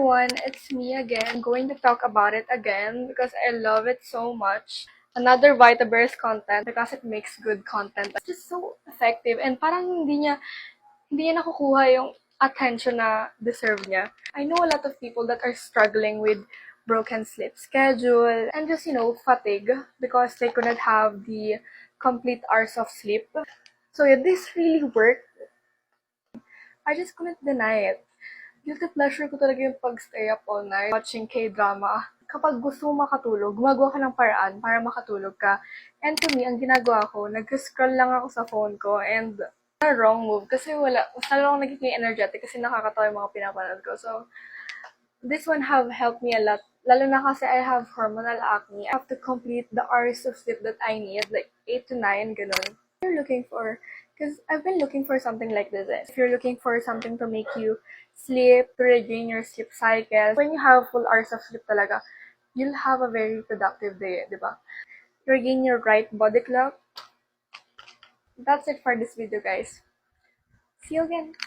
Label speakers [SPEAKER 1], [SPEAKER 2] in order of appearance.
[SPEAKER 1] everyone, it's me again. I'm going to talk about it again because I love it so much. Another Vitaverse content because it makes good content. It's just so effective and parang hindi niya nakukuha yung attention na deserve niya. I know a lot of people that are struggling with broken sleep schedule and just, fatigue because they couldn't have the complete hours of sleep. So yeah, this really worked. I just couldn't deny it. Guilty pleasure ko talaga yung pag-stay up all night watching K-drama. Kapag gusto mo makatulog, gumagawa ka ng paraan para makatulog ka. And to me, ang ginagawa ko, nag-scroll lang ako sa phone ko and a wrong move kasi masyado akong nagiging energetic kasi nakakatawa yung mga pinapanood ko. So, this one have helped me a lot. Lalo na kasi I have hormonal acne. I have to complete the hours of sleep that I need, like 8 to 9, ganun. You're looking for, because I've been looking for something like this. If you're looking for something to make you sleep, to regain your sleep cycle, when you have full hours of sleep talaga, you'll have a very productive day, di ba? You regain your right body clock. That's it for this video, guys. See you again.